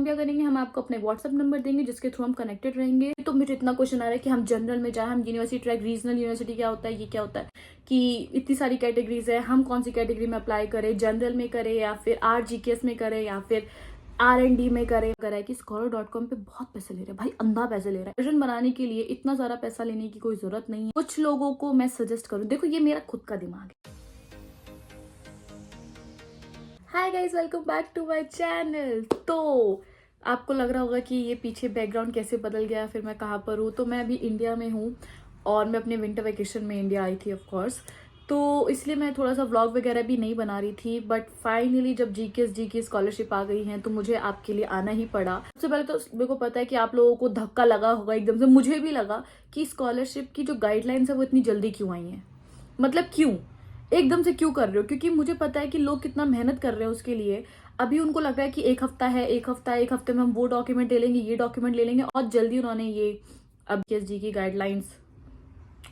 हम क्या करेंगे, हम आपको अपने व्हाट्सअप नंबर देंगे जिसके थ्रू हम कनेक्टेड रहेंगे। तो मुझे इतना क्वेश्चन आ रहा है कि हम जनरल में जाए, हम यूनिवर्सिटी ट्रैक, रीजनल यूनिवर्सिटी क्या होता है, ये क्या होता है, कि इतनी सारी कैटेगरीज है, हम कौन सी कैटेगरी में अप्लाई करें, जनरल में करें या फिर RGKS में करें या फिर R&D में करें। है कि scholar.com पे बहुत पैसे ले रहे हैं भाई, अंधा पैसे ले रहा है। वर्जन बनाने के लिए इतना सारा पैसा लेने की कोई जरूरत नहीं है। कुछ लोगों को मैं सजेस्ट करूँ, देखो ये मेरा खुद का दिमाग है। Hi guys, welcome back to my channel. तो आपको लग रहा होगा कि ये पीछे बैकग्राउंड कैसे बदल गया, फिर मैं कहाँ पर हूँ। तो मैं अभी इंडिया में हूँ और मैं अपने विंटर वेकेशन में इंडिया आई थी ऑफ कोर्स। तो इसलिए मैं थोड़ा सा व्लॉग वगैरह भी नहीं बना रही थी, बट फाइनली जब जी की स्कॉलरशिप आ गई है तो मुझे आपके लिए आना ही पड़ा। सबसे पहले तो मेरे को पता है कि आप लोगों को धक्का लगा होगा एकदम से, मुझे भी लगा कि स्कॉलरशिप की जो गाइडलाइंस है वो इतनी जल्दी क्यों आई हैं, मतलब क्यों एकदम से क्यों कर रहे हो। क्योंकि मुझे पता है कि लोग कितना मेहनत कर रहे हैं उसके लिए। अभी उनको लग रहा है कि एक हफ्ता है, एक हफ्ते में हम वो डॉक्यूमेंट ले लेंगे, ये डॉक्यूमेंट ले लेंगे, और जल्दी उन्होंने ये अब जी की गाइडलाइंस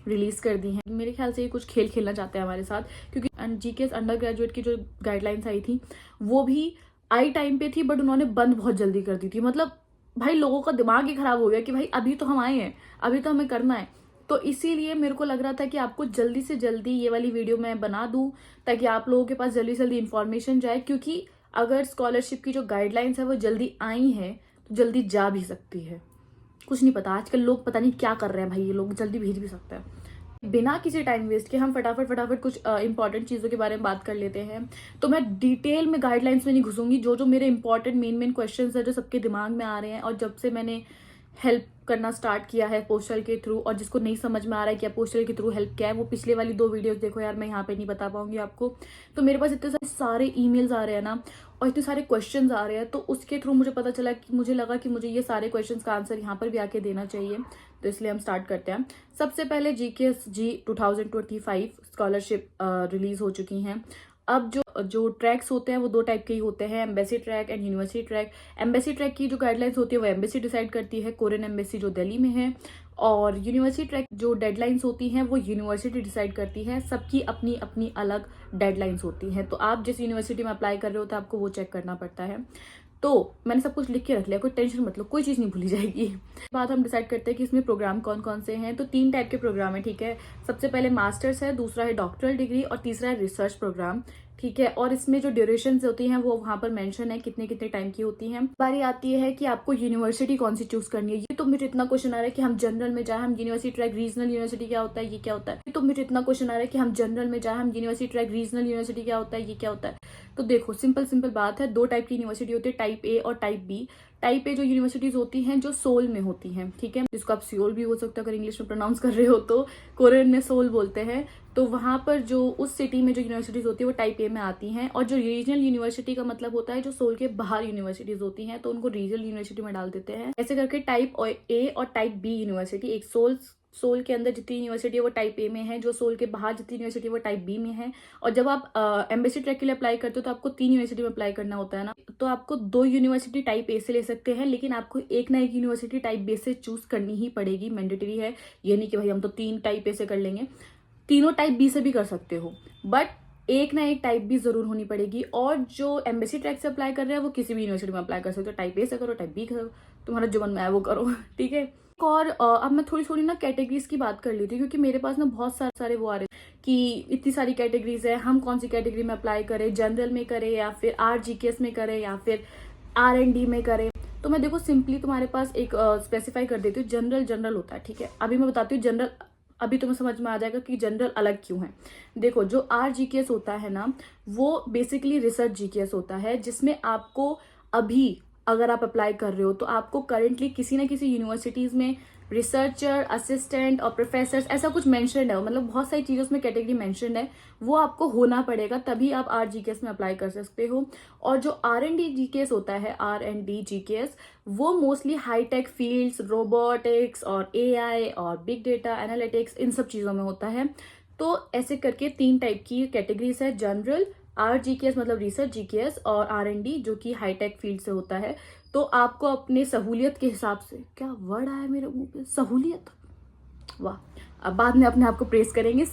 रिलीज कर दी हैं। मेरे ख्याल से ये कुछ खेल खेलना चाहते हैं हमारे साथ, क्योंकि GKS अंडर ग्रेजुएट की जो गाइडलाइंस आई थी वो भी आई टाइम पे थी, बट उन्होंने बंद बहुत जल्दी कर दी थी। मतलब भाई लोगों का दिमाग ही खराब हो गया कि भाई अभी तो हम आए हैं, अभी तो हमें करना है। तो इसीलिए मेरे को लग रहा था कि आपको जल्दी से जल्दी ये वाली वीडियो मैं बना दूं ताकि आप लोगों के पास जल्दी से जल्दी इन्फॉर्मेशन जाए। क्योंकि अगर स्कॉलरशिप की जो गाइडलाइंस है वो जल्दी आई है तो जल्दी जा भी सकती है। कुछ नहीं पता, आजकल लोग पता नहीं क्या कर रहे हैं भाई, ये लोग जल्दी भेज भी सकते हैं। बिना किसी टाइम वेस्ट के हम फटाफट कुछ इंपॉर्टेंट चीज़ों के बारे में बात कर लेते हैं। तो मैं डिटेल में गाइडलाइंस में नहीं घुसूंगी, जो जो मेरे इंपॉर्टेंट मेन क्वेश्चंस है जो सबके दिमाग में आ रहे हैं, और जब से मैंने हेल्प करना स्टार्ट किया है पोस्टल के थ्रू, और जिसको नहीं समझ में आ रहा है कि पोस्टल के थ्रू हेल्प क्या है, वो पिछले वाली 2 वीडियोस देखो यार, मैं यहाँ पे नहीं बता पाऊंगी आपको। तो मेरे पास इतने सारे ईमेल्स आ रहे हैं ना, और इतने सारे क्वेश्चंस आ रहे हैं, तो उसके थ्रू मुझे पता चला कि मुझे लगा कि मुझे ये सारे क्वेश्चंस का आंसर यहाँ पर भी आके देना चाहिए। तो इसलिए हम स्टार्ट करते हैं। सबसे पहले GKS 2025 स्कॉलरशिप रिलीज हो चुकी हैं। अब जो ट्रैक्स होते हैं वो 2 टाइप के ही होते हैं, embassy track and university track. Embassy track की जो गाइडलाइंस होती है वो एम्बेसी डिसाइड करती है, कोरियन एम्बेसी जो दिल्ली में है। और यूनिवर्सिटी ट्रैक जो डेडलाइंस होती हैं वो यूनिवर्सिटी डिसाइड करती है। सबकी अपनी अपनी अलग डेडलाइंस होती हैं। तो आप जिस यूनिवर्सिटी में अप्लाई कर रहे हो तो आपको वो चेक करना पड़ता है। तो मैंने सब कुछ लिख के रख लिया, कोई टेंशन मत लो, कोई चीज़ नहीं भूली जाएगी। बाद हम डिसाइड करते हैं कि इसमें प्रोग्राम कौन कौन से हैं। तो 3 टाइप के प्रोग्राम है, ठीक है। सबसे पहले मास्टर्स है, दूसरा है डॉक्टरल डिग्री, और तीसरा है रिसर्च प्रोग्राम, ठीक है। और इसमें जो ड्यूरेशन होती हैं वो वहां पर मेंशन है, कितने कितने टाइम की होती हैं। बारी आती है कि आपको यूनिवर्सिटी कौन सी चूज करनी है। ये तो मुझे इतना क्वेश्चन आ रहा है कि हम जनरल में जाए, हम यूनिवर्सिटी ट्रैक, रीजनल यूनिवर्सिटी क्या होता है, ये क्या होता है। ये तो मुझे इतना क्वेश्चन आ रहा है कि हम जनरल में जाए, हम यूनिवर्सिटी ट्रैक, रीजनल यूनिवर्सिटी क्या होता है, ये क्या होता है। तो देखो सिंपल बात है, 2 टाइप की यूनिवर्सिटी होती है, टाइप A और टाइप B। टाइप ए जो यूनिवर्सिटीज होती हैं जो सोल में होती हैं, ठीक है, जिसको आप सियोल भी हो सकता है अगर इंग्लिश में प्रोनाउंस कर रहे हो तो, कोरियन में सोल बोलते हैं। तो वहां पर जो उस सिटी में जो यूनिवर्सिटीज होती है वो टाइप ए में आती हैं। और जो रीजनल यूनिवर्सिटी का मतलब होता है जो सोल के बाहर यूनिवर्सिटीज होती हैं, तो उनको रीजनल यूनिवर्सिटी में डाल देते हैं। ऐसे करके टाइप A और टाइप B यूनिवर्सिटी, एक सोल के अंदर जितनी यूनिवर्सिटी है वो टाइप A में है, जो सोल के बाहर जितनी यूनिवर्सिटी है वो टाइप B में है। और जब आप एम्बेसी ट्रैक के लिए अप्लाई करते हो तो आपको 3 यूनिवर्सिटी में अप्लाई करना होता है ना, तो आपको 2 यूनिवर्सिटी टाइप A से ले सकते हैं, लेकिन आपको एक ना एक यूनिवर्सिटी टाइप B से चूज करनी ही पड़ेगी, मैंडेटरी है। ये नहीं कि भाई हम तो 3 टाइप A से कर लेंगे, तीनों टाइप B से भी कर सकते हो, बट एक ना एक टाइप B जरूर होनी पड़ेगी। और जो एम्बेसी ट्रैक से अप्लाई कर रहे हैं वो किसी भी यूनिवर्सिटी में अप्लाई कर सकते हो, टाइप A से करो, टाइप B करो, तुम्हारा जो मन में आए वो करो, ठीक है। और अब मैं थोड़ी ना कैटेगरीज की बात कर लेती हूँ, क्योंकि मेरे पास ना बहुत सारे वो आ रहे हैं कि इतनी सारी कैटेगरीज है, हम कौन सी कैटेगरी में अप्लाई करें, जनरल में करें या फिर RGKS में करें या फिर R&D में करें। तो मैं देखो सिंपली तुम्हारे पास एक स्पेसिफाई कर देती हूँ, जनरल होता है, ठीक है। अभी मैं बताती हूँ जनरल, अभी तुम्हें समझ में आ जाएगा कि जनरल अलग क्यों है। देखो जो RGKS होता है ना, वो बेसिकली रिसर्च GKS होता है, जिसमें आपको अभी अगर आप अप्लाई कर रहे हो तो आपको करेंटली किसी ना किसी यूनिवर्सिटीज में रिसर्चर, असिस्टेंट और प्रोफेसर ऐसा कुछ मेंशन है, मतलब बहुत सारी चीज़ों में कैटेगरी मेंशन है, वो आपको होना पड़ेगा, तभी आप RGKS में अप्लाई कर सकते हो। और जो R&D GKS होता है, R&D GKS, वो मोस्टली हाईटेक फील्ड्स, रोबोटिक्स और AI और बिग डेटा एनालिटिक्स, इन सब चीज़ों में होता है। तो ऐसे करके 3 टाइप की कैटेगरीज है, जनरल, RGKS मतलब रिसर्च GKS, और R&D जो कि हाईटेक फील्ड से होता है। तो आपको अपने सहूलियत के हिसाब से, क्या वर्ड आया मेरे मुंह पे, सहूलियत, वाह। अब बाद में अपने आप को प्रेस करेंगे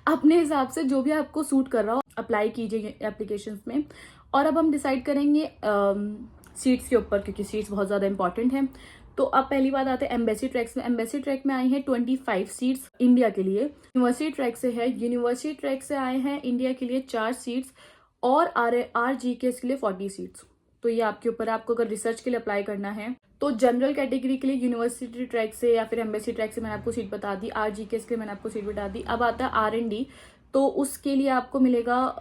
अपने हिसाब से जो भी आपको सूट कर रहा हो अप्लाई कीजिए एप्लीकेशंस में। और अब हम डिसाइड करेंगे सीट्स के ऊपर, क्योंकि सीट्स बहुत ज़्यादा इंपॉर्टेंट हैं। तो अब पहली बात आते हैं एम्बेसी ट्रैक्स में। एम्बेसी ट्रैक में आई हैं 25 सीट्स इंडिया के लिए। यूनिवर्सिटी ट्रैक से है, यूनिवर्सिटी ट्रैक से आए हैं इंडिया के लिए 4 सीट्स और आर जी के लिए 40 सीट्स। तो ये आपके ऊपर है, आपको अगर रिसर्च के लिए अप्लाई करना है तो जनरल कैटेगरी के लिए यूनिवर्सिटी ट्रैक से या फिर एम्बेसी ट्रैक से मैंने आपको सीट बता दी, आर जी के लिए मैंने आपको सीट बता दी। अब आता है R&D, तो उसके लिए आपको मिलेगा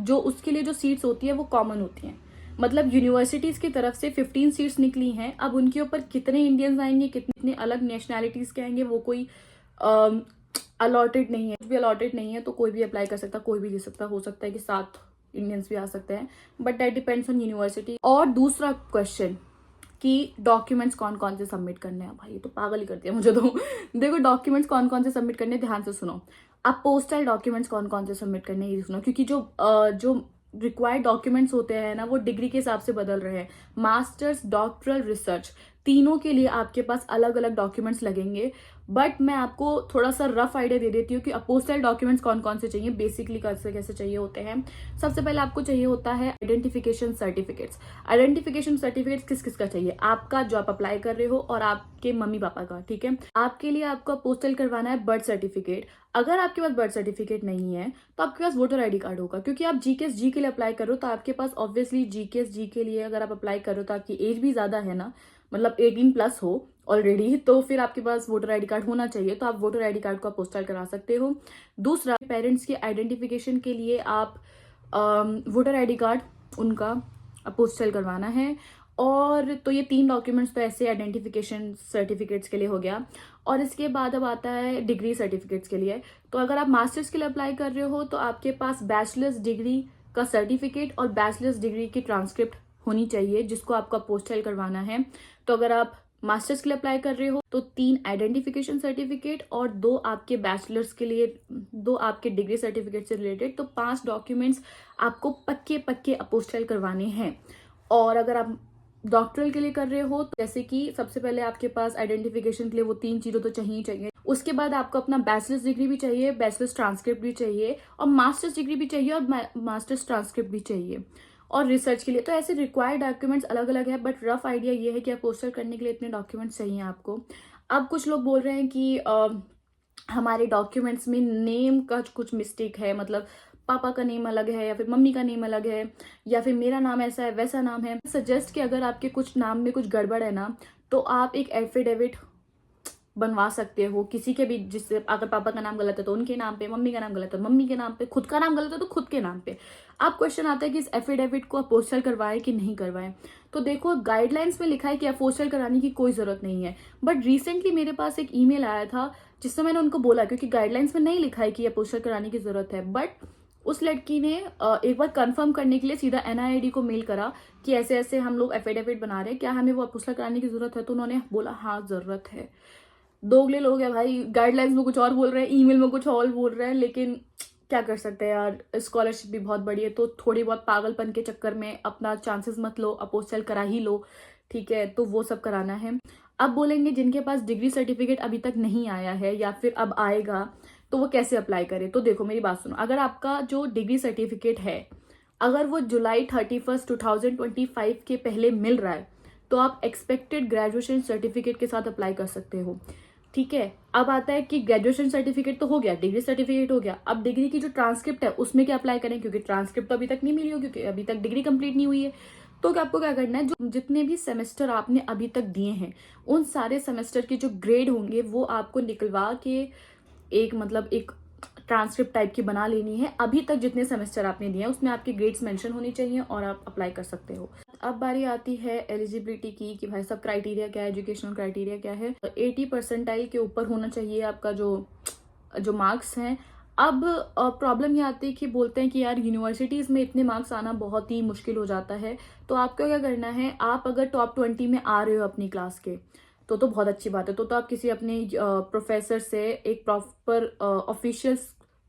जो उसके लिए जो सीट्स होती है वो कॉमन होती हैं, मतलब यूनिवर्सिटीज की तरफ से 15 सीट्स निकली हैं। अब उनके ऊपर कितने इंडियंस आएंगे, कितने अलग नेशनैलिटीज के आएंगे, वो कोई अलॉटेड नहीं है, कुछ भी अलॉटेड नहीं है, तो कोई भी अप्लाई कर सकता, कोई भी दे सकता। हो सकता है कि 7 इंडियंस भी आ सकते हैं, but that depends on university. और दूसरा क्वेश्चन कि डॉक्यूमेंट्स कौन कौन से सबमिट करने हैं। भाई ये तो पागल ही कर दिया मुझे तो। देखो डॉक्यूमेंट्स कौन कौन से सबमिट करने हैं, ध्यान से सुनो। अब पोस्टल डॉक्यूमेंट्स कौन कौन से सबमिट करने हैं ये सुनो, क्योंकि जो रिक्वायर्ड डॉक्यूमेंट्स होते हैं ना वो डिग्री के हिसाब से बदल रहे हैं। मास्टर्स, डॉक्टरल, रिसर्च, तीनों के लिए आपके पास अलग अलग डॉक्यूमेंट्स लगेंगे। बट मैं आपको थोड़ा सा रफ आइडिया दे देती हूँ कि अपोस्टल डॉक्यूमेंट्स कौन कौन से चाहिए, बेसिकली कैसे कैसे चाहिए होते हैं। सबसे पहले आपको चाहिए होता है आइडेंटिफिकेशन सर्टिफिकेट्स। आइडेंटिफिकेशन सर्टिफिकेट्स किस किस का चाहिए, आपका जो आप अप्लाई कर रहे हो और आपके मम्मी पापा का, ठीक है। आपके लिए आपको अपोस्टल करवाना है बर्थ सर्टिफिकेट। अगर आपके पास बर्थ सर्टिफिकेट नहीं है तो आपके पास वोटर आईडी कार्ड होगा, क्योंकि आप जीकेएस जी के लिए अप्लाई कर रहे हो तो आपके पास ऑब्वियसली जीकेएस जी के लिए अगर आप अप्लाई कर रहे हो तो आपकी एज भी ज्यादा है ना, मतलब 18+ हो ऑलरेडी, तो फिर आपके पास वोटर आईडी कार्ड होना चाहिए। तो आप वोटर आईडी कार्ड को अपोस्टल करा सकते हो। दूसरा, पेरेंट्स के आइडेंटिफिकेशन के लिए आप वोटर आईडी कार्ड उनका अपोस्टल करवाना है। और तो ये 3 डॉक्यूमेंट्स तो ऐसे आइडेंटिफिकेशन सर्टिफिकेट्स के लिए हो गया। और इसके बाद अब आता है डिग्री सर्टिफिकेट्स के लिए। तो अगर आप मास्टर्स के लिए अप्लाई कर रहे हो तो आपके पास बैचलर्स डिग्री का सर्टिफिकेट और बैचलर्स डिग्री की ट्रांसक्रिप्ट होनी चाहिए, जिसको आपको अपोस्टल करवाना है। तो अगर आप मास्टर्स के लिए अप्लाई कर रहे हो तो 3 आइडेंटिफिकेशन सर्टिफिकेट और 2 आपके बैचलर्स के लिए, 2 आपके डिग्री सर्टिफिकेट से रिलेटेड, तो 5 डॉक्यूमेंट्स आपको पक्के पक्के अपोस्टल करवाने हैं। और अगर आप डॉक्टरल के लिए कर रहे हो तो जैसे कि सबसे पहले आपके पास आइडेंटिफिकेशन के लिए वो 3 चीजें तो चाहिए ही चाहिए। उसके बाद आपको अपना बैचलर्स डिग्री भी चाहिए, बैचलर्स ट्रांसक्रिप्ट भी चाहिए, और मास्टर्स डिग्री भी चाहिए और मास्टर्स ट्रांसक्रिप्ट भी चाहिए। और रिसर्च के लिए तो ऐसे रिक्वायर्ड डॉक्यूमेंट्स अलग अलग है, बट रफ आइडिया ये है कि अपोस्टल करने के लिए इतने डॉक्यूमेंट्स चाहिए आपको। अब कुछ लोग बोल रहे हैं कि हमारे डॉक्यूमेंट्स में नेम का कुछ मिस्टेक है, मतलब पापा का नेम अलग है या फिर मम्मी का नेम अलग है या फिर मेरा नाम ऐसा है वैसा नाम है। सजेस्ट कि अगर आपके कुछ नाम में कुछ गड़बड़ है ना, तो आप एक एफिडेविट बनवा सकते हो किसी के भी, जिससे अगर पापा का नाम गलत है तो उनके नाम पे, मम्मी का नाम गलत है तो मम्मी के नाम पे, खुद का नाम गलत है तो खुद के नाम पे। अब क्वेश्चन आता है कि इस एफिडेविट को अपोस्टल करवाएं कि नहीं करवाएं। तो देखो गाइडलाइंस में लिखा है कि अपोस्टल कराने की कोई जरूरत नहीं है, बट रिसेंटली मेरे पास एक ईमेल आया था जिससे मैंने उनको बोला, क्योंकि गाइडलाइंस में नहीं लिखा है कि अपोस्टल कराने की जरूरत है, बट उस लड़की ने एक बार कंफर्म करने के लिए सीधा एनआईडी को मेल करा कि ऐसे ऐसे हम लोग एफिडेविट बना रहे हैं, क्या हमें वो अपोस्टल कराने की जरूरत है। तो उन्होंने बोला हाँ जरूरत है। दोगले लोग हैं भाई, गाइडलाइंस में कुछ और बोल रहे हैं, ईमेल में कुछ और बोल रहे हैं, लेकिन क्या कर सकते हैं यार, स्कॉलरशिप भी बहुत बड़ी है, तो थोड़ी बहुत पागलपन के चक्कर में अपना चांसेस मत लो, अपोस्टल करा ही लो, ठीक है। तो वो सब कराना है। अब बोलेंगे जिनके पास डिग्री सर्टिफिकेट अभी तक नहीं आया है या फिर अब आएगा तो वो कैसे अप्लाई करे। तो देखो मेरी बात सुनो, अगर आपका जो डिग्री सर्टिफिकेट है अगर वो जुलाई 31, 2025 के पहले मिल रहा है तो आप एक्सपेक्टेड ग्रेजुएशन सर्टिफिकेट के साथ अप्लाई कर सकते हो, ठीक है। अब आता है कि ग्रेजुएशन सर्टिफिकेट तो हो गया, डिग्री सर्टिफिकेट हो गया, अब डिग्री की जो ट्रांसक्रिप्ट है उसमें क्या अप्लाई करें, क्योंकि ट्रांसक्रिप्ट तो अभी तक नहीं मिली हो, क्योंकि अभी तक डिग्री कंप्लीट नहीं हुई है। तो आपको क्या करना है, जो जितने भी सेमेस्टर आपने अभी तक दिए हैं उन सारे सेमेस्टर के जो ग्रेड होंगे वो आपको निकलवा के एक मतलब एक ट्रांसक्रिप्ट टाइप की बना लेनी है। अभी तक जितने सेमेस्टर आपने दिए हैं उसमें आपके ग्रेड्स मेंशन होनी चाहिए और आप अप्लाई कर सकते हो। अब बारी आती है एलिजिबिलिटी की कि भाई सब क्राइटेरिया क्या है, एजुकेशनल क्राइटेरिया क्या है। 80% के ऊपर होना चाहिए आपका जो मार्क्स हैं। अब प्रॉब्लम ये आती है कि बोलते हैं कि यार यूनिवर्सिटीज में इतने मार्क्स आना बहुत ही मुश्किल हो जाता है। तो आपको क्या करना है, आप अगर टॉप 20 में आ रहे हो अपनी क्लास के तो बहुत अच्छी बात है। तो आप किसी अपने प्रोफेसर से एक प्रॉपर ऑफिशियल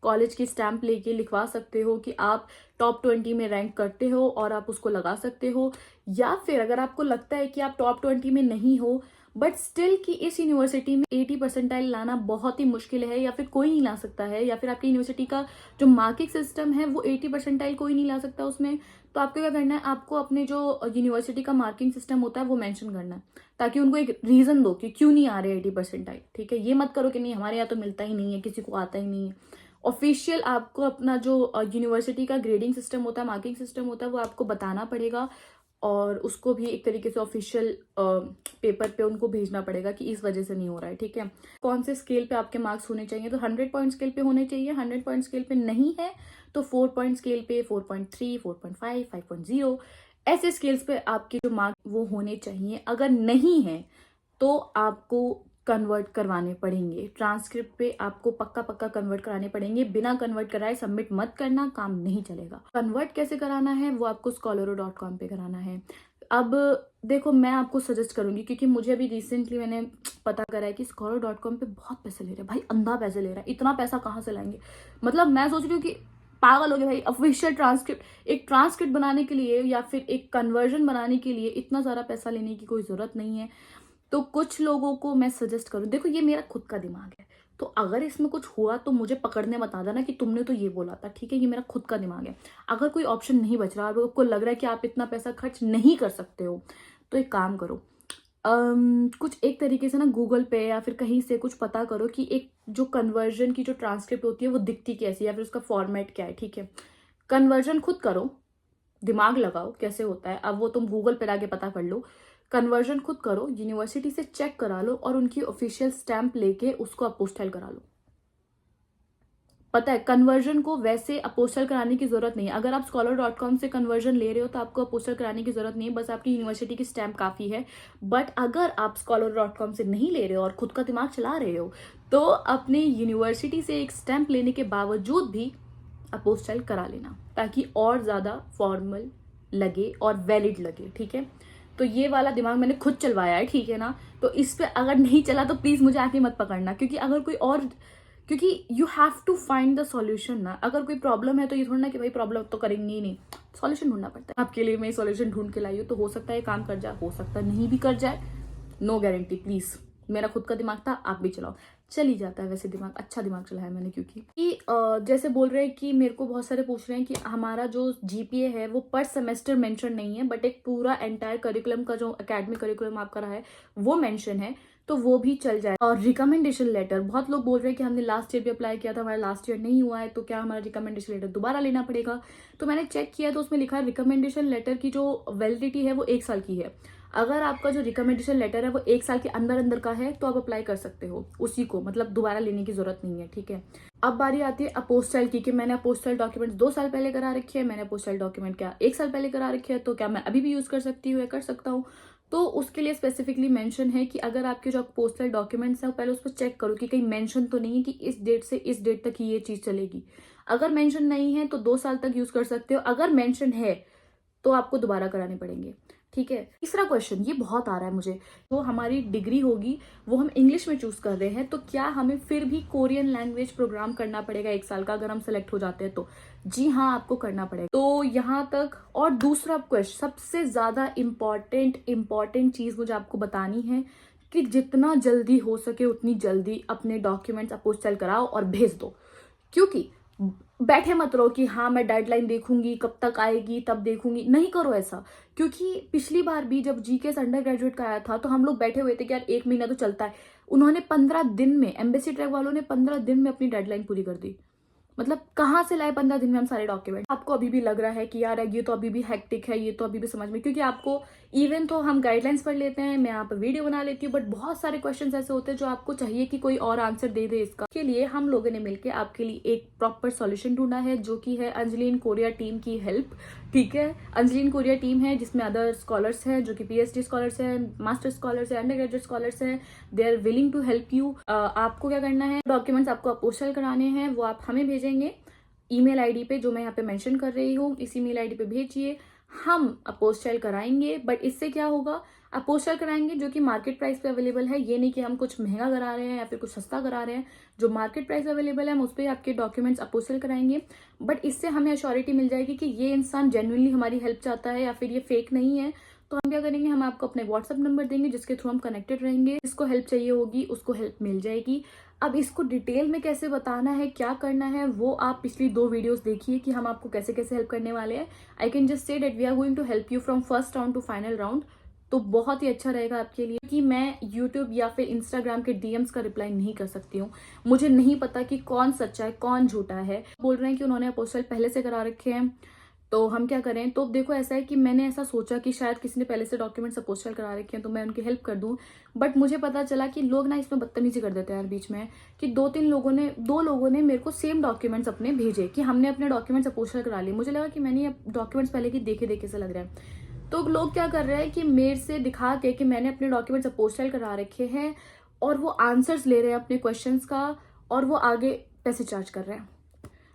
कॉलेज की स्टैंप लेके लिखवा सकते हो कि आप टॉप 20 में रैंक करते हो और आप उसको लगा सकते हो। या फिर अगर आपको लगता है कि आप टॉप 20 में नहीं हो बट स्टिल कि इस यूनिवर्सिटी में 80 परसेंटाइल लाना बहुत ही मुश्किल है, या फिर कोई नहीं ला सकता है, या फिर आपकी यूनिवर्सिटी का जो मार्किंग सिस्टम है वो 80 परसेंटाइल कोई नहीं ला सकता उसमें। तो आपको क्या करना है, आपको अपने जो यूनिवर्सिटी का मार्किंग सिस्टम होता है वो मेंशन करना है, ताकि उनको एक रीजन दो कि क्यों नहीं आ रहे 80 परसेंटाइल। ठीक है, ये मत करो कि नहीं हमारे यहाँ तो मिलता ही नहीं है, किसी को आता ही नहीं है। ऑफिशियल आपको अपना जो यूनिवर्सिटी का ग्रेडिंग सिस्टम होता है, मार्किंग सिस्टम होता है, वो आपको बताना पड़ेगा, और उसको भी एक तरीके से ऑफिशियल पेपर पे उनको भेजना पड़ेगा कि इस वजह से नहीं हो रहा है। ठीक है, कौन से स्केल पे आपके मार्क्स होने चाहिए, तो 100 पॉइंट स्केल पे होने चाहिए। 100 पॉइंट स्केल पे नहीं है तो 4 पॉइंट स्केल पे 4.3, 4.5, 5.0 ऐसे स्केल्स पे आपके जो मार्क्स वो होने चाहिए। अगर नहीं है तो आपको कन्वर्ट करवाने पड़ेंगे, ट्रांसक्रिप्ट पे आपको पक्का पक्का कन्वर्ट कराने पड़ेंगे। बिना कन्वर्ट कराए सबमिट मत करना, काम नहीं चलेगा। कन्वर्ट कैसे कराना है वो आपको scholaro.com पे कराना है। अब देखो, मैं आपको सजेस्ट करूंगी, क्योंकि मुझे अभी रिसेंटली मैंने पता करा है कि scholaro.com पे बहुत पैसे ले रहे हैं भाई, अंधा पैसे ले रहा है। इतना पैसा कहाँ से लाएंगे, मतलब मैं सोच रही हूँ कि पागल हो गए भाई। ऑफिशियल ट्रांसक्रिप्ट, एक ट्रांसक्रिप्ट बनाने के लिए या फिर एक कन्वर्जन बनाने के लिए इतना सारा पैसा लेने की कोई जरूरत नहीं है। तो कुछ लोगों को मैं सजेस्ट करूं, देखो ये मेरा खुद का दिमाग है, तो अगर इसमें कुछ हुआ तो मुझे पकड़ने मत आ जाना कि तुमने तो ये बोला था। ठीक है, ये मेरा खुद का दिमाग है। अगर कोई ऑप्शन नहीं बच रहा और आपको लग रहा है कि आप इतना पैसा खर्च नहीं कर सकते हो, तो एक काम करो, कुछ एक तरीके से ना गूगल पे या फिर कहीं से कुछ पता करो कि एक जो कन्वर्जन की जो ट्रांसक्रिप्ट होती है वो दिखती कैसी है, या फिर उसका फॉर्मेट क्या है। ठीक है, कन्वर्जन खुद करो, दिमाग लगाओ कैसे होता है। अब वो तुम गूगल पे जाके पता कर लो, कन्वर्जन खुद करो, यूनिवर्सिटी से चेक करा लो, और उनकी ऑफिशियल स्टैंप लेके उसको अपोस्टाइल करा लो। पता है, कन्वर्जन को वैसे अपोस्टल कराने की जरूरत नहीं है। अगर आप scholar.com से कन्वर्जन ले रहे हो तो आपको अपोस्टल कराने की जरूरत नहीं है, बस आपकी यूनिवर्सिटी की स्टैंप काफी है। बट अगर आप scholar.com से नहीं ले रहे हो और खुद का दिमाग चला रहे हो, तो अपने यूनिवर्सिटी से एक स्टैंप लेने के बावजूद भी अपोस्टल करा लेना, ताकि और ज्यादा फॉर्मल लगे और वैलिड लगे। ठीक है, तो ये वाला दिमाग मैंने खुद चलवाया है, ठीक है ना। तो इस पे अगर नहीं चला तो प्लीज मुझे आके मत पकड़ना, क्योंकि अगर कोई और, क्योंकि you have to find the solution ना। अगर कोई प्रॉब्लम है तो ये थोड़ा ना कि भाई प्रॉब्लम तो करेंगे ही नहीं, सॉल्यूशन ढूंढना पड़ता है। आपके लिए मैं सॉल्यूशन ढूंढ के लाई हूँ, तो हो सकता है काम कर जाए, हो सकता है नहीं भी कर जाए, नो गारंटी। प्लीज, मेरा खुद का दिमाग था, आप भी चलाओ। चल ही जाता है वैसे दिमाग, अच्छा दिमाग चलाया मैंने, क्योंकि जैसे बोल रहे हैं कि मेरे को बहुत सारे पूछ रहे हैं कि हमारा जो जीपीए है वो पर सेमेस्टर मेंशन नहीं है, बट एक पूरा एंटायर करिकुलम का जो एकेडमिक करिकुलम आपका रहा है वो मेंशन है, तो वो भी चल जाए। और रिकमेंडेशन लेटर, बहुत लोग बोल रहे हैं कि हमने लास्ट ईयर भी अप्लाई किया था, हमारा लास्ट ईयर नहीं हुआ है, तो क्या हमारा रिकमेंडेशन लेटर दोबारा लेना पड़ेगा। तो मैंने चेक किया तो उसमें लिखा है रिकमेंडेशन लेटर की जो वैलिडिटी है वो 1 साल की है। अगर आपका जो रिकमेंडेशन लेटर है वो 1 साल के अंदर अंदर का है तो आप अप्लाई कर सकते हो उसी को, मतलब दोबारा लेने की जरूरत नहीं है। ठीक है, अब बारी आती है अपोस्टाइल की, कि मैंने अपोस्टाइल डॉक्यूमेंट 2 साल पहले करा रखी है, मैंने अपोस्टाइल डॉक्यूमेंट क्या 1 साल पहले करा रखी है, तो क्या मैं अभी भी यूज कर सकती हूँ या कर सकता हूँ। तो उसके लिए स्पेसिफिकली मेंशन है कि अगर आपके जो पोस्टल डॉक्यूमेंट्स है पहले उस पर चेक करो कि कहीं मेंशन तो नहीं है कि इस डेट से इस डेट तक ही ये चीज चलेगी। अगर मेंशन नहीं है तो 2 साल तक यूज कर सकते हो, अगर मेंशन है तो आपको दोबारा कराने पड़ेंगे। ठीक है, तीसरा क्वेश्चन ये बहुत आ रहा है मुझे, तो हमारी डिग्री होगी वो हम इंग्लिश में चूज कर रहे हैं, तो क्या हमें फिर भी कोरियन लैंग्वेज प्रोग्राम करना पड़ेगा 1 साल का अगर हम सेलेक्ट हो जाते हैं तो? जी हाँ, आपको करना पड़ेगा। तो यहाँ तक। और दूसरा क्वेश्चन, सबसे ज्यादा इंपॉर्टेंट चीज मुझे आपको बतानी है कि जितना जल्दी हो सके उतनी जल्दी अपने डॉक्यूमेंट्स अपोस्टल कराओ और भेज दो, क्योंकि बैठे मत रहो कि हाँ मैं डेडलाइन देखूंगी कब तक आएगी तब देखूंगी, नहीं करो ऐसा। क्योंकि पिछली बार भी जब जीके अंडर ग्रेजुएट का आया था तो हम लोग बैठे हुए थे कि यार 1 महीना तो चलता है, उन्होंने 15 दिन में, एम्बेसी ट्रैक वालों ने 15 दिन में अपनी डेडलाइन पूरी कर दी। मतलब कहाँ से लाए 15 दिन में हम सारे डॉक्यूमेंट। आपको अभी भी लग रहा है कि यार ये तो अभी भी हेक्टिक है, ये तो अभी भी समझ में, क्योंकि आपको इवन तो हम गाइडलाइंस पढ़ लेते हैं, मैं यहाँ पर वीडियो बना लेती हूँ, बट बहुत सारे क्वेश्चंस ऐसे होते हैं जो आपको चाहिए कि कोई और आंसर दे दे इसका। के लिए हम लोगों ने मिलकर आपके लिए एक प्रॉपर सॉल्यूशन ढूंढा है, जो कि है अंजलि इन कोरिया टीम की हेल्प। ठीक है, अंजलि इन कोरिया टीम है जिसमें अदर स्कॉलर्स हैं जो कि पीएचडी स्कॉलर्स हैं, मास्टर स्कॉलर्स हैं, अंडर ग्रेजुएट स्कॉलर्स हैं। They are willing to help you. आपको क्या करना है, डॉक्यूमेंट्स आपको अपोस्टल कराने हैं, वो आप हमें भेजेंगे ईमेल आईडी पे जो मैं यहाँ पे मेंशन कर रही हूँ, इस ईमेल आईडी पे भेजिए, हम अपोस्टाइल कराएंगे। बट इससे क्या होगा, अपोस्टाइल कराएंगे जो कि मार्केट प्राइस पे अवेलेबल है, ये नहीं कि हम कुछ महंगा करा रहे हैं या फिर कुछ सस्ता करा रहे हैं। जो मार्केट प्राइस अवेलेबल है हम उस पर आपके डॉक्यूमेंट्स अपोस्टाइल कराएंगे। बट इससे हमें अश्योरिटी मिल जाएगी कि ये इंसान जेन्युइनली हमारी हेल्प चाहता है या फिर ये फेक नहीं है। तो हम क्या करेंगे, हम आपको अपने व्हाट्सअप नंबर देंगे जिसके थ्रू हम कनेक्टेड रहेंगे। जिसको हेल्प चाहिए होगी उसको हेल्प मिल जाएगी। अब इसको डिटेल में कैसे बताना है, क्या करना है, वो आप पिछली 2 वीडियोस देखिए कि हम आपको कैसे कैसे हेल्प करने वाले हैं। I can just say that we are going to help you from first round to final round. तो बहुत ही अच्छा रहेगा आपके लिए कि मैं यूट्यूब या फिर इंस्टाग्राम के डीएम्स का रिप्लाई नहीं कर सकती हूँ। मुझे नहीं पता कि कौन सच्चा है कौन झूठा है। बोल रहे हैं कि उन्होंने अपोस्टल पहले से करा रखे हैं, तो हम क्या करें। तो देखो ऐसा है कि मैंने ऐसा सोचा कि शायद किसी ने पहले से डॉक्यूमेंट्स अपोस्टल करा रखे हैं तो मैं उनकी हेल्प कर दूं। बट मुझे पता चला कि लोग ना इसमें बदतमीजी कर देते हैं यार बीच में, कि 2 लोगों ने मेरे को सेम डॉक्यूमेंट्स अपने भेजे कि हमने अपने डॉक्यूमेंट्स अपोस्टल करा लिए। मुझे लगा कि मैंने ये डॉक्यूमेंट्स पहले की देखे से लग रहा है। तो लोग क्या कर रहे हैं कि मेरे से दिखा के कि मैंने अपने डॉक्यूमेंट्स अपोस्टल करा रखे हैं और वो आंसर्स ले रहे हैं अपने क्वेश्चंस का और वो आगे पैसे चार्ज कर रहे हैं।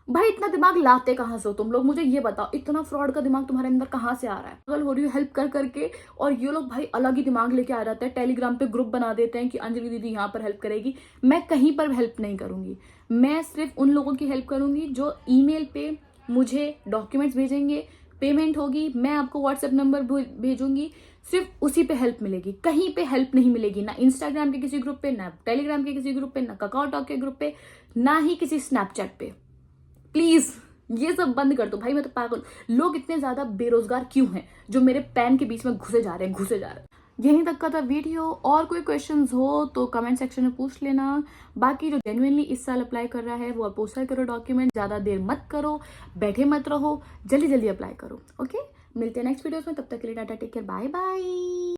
भाई इतना दिमाग लाते कहाँ से हो तुम लोग, मुझे ये बताओ, इतना फ्रॉड का दिमाग तुम्हारे अंदर कहाँ से आ रहा है। पागल हो रही हो हेल्प कर करके, और ये लोग भाई अलग ही दिमाग लेके आ जाते हैं। टेलीग्राम पे ग्रुप बना देते हैं कि अंजलि दीदी यहाँ पर हेल्प करेगी। मैं कहीं पर हेल्प नहीं करूंगी, मैं सिर्फ उन लोगों की हेल्प करूंगी जो ईमेल पे मुझे डॉक्यूमेंट्स भेजेंगे, पेमेंट होगी, मैं आपको व्हाट्सएप नंबर भेजूंगी, सिर्फ उसी पे हेल्प मिलेगी। कहीं पे हेल्प नहीं मिलेगी, ना इंस्टाग्राम के किसी ग्रुप पे, ना टेलीग्राम के किसी ग्रुप पे, ना काकाओटॉक के ग्रुप पे, ना ही किसी स्नैपचैट पे। प्लीज ये सब बंद कर दो भाई। मैं तो पागल, लोग इतने ज्यादा बेरोजगार क्यों हैं जो मेरे पैन के बीच में घुसे जा रहे हैं। यहीं तक का था वीडियो। और कोई क्वेश्चंस हो तो कमेंट सेक्शन में पूछ लेना। बाकी जो जेन्युइनली इस साल अप्लाई कर रहा है वो अपोस्टल करो डॉक्यूमेंट, ज्यादा देर मत करो, बैठे मत रहो, जल्दी जल्दी अप्लाई करो। ओके, मिलते हैं नेक्स्ट वीडियोस में, तब तक के लिए tata, take care, bye bye.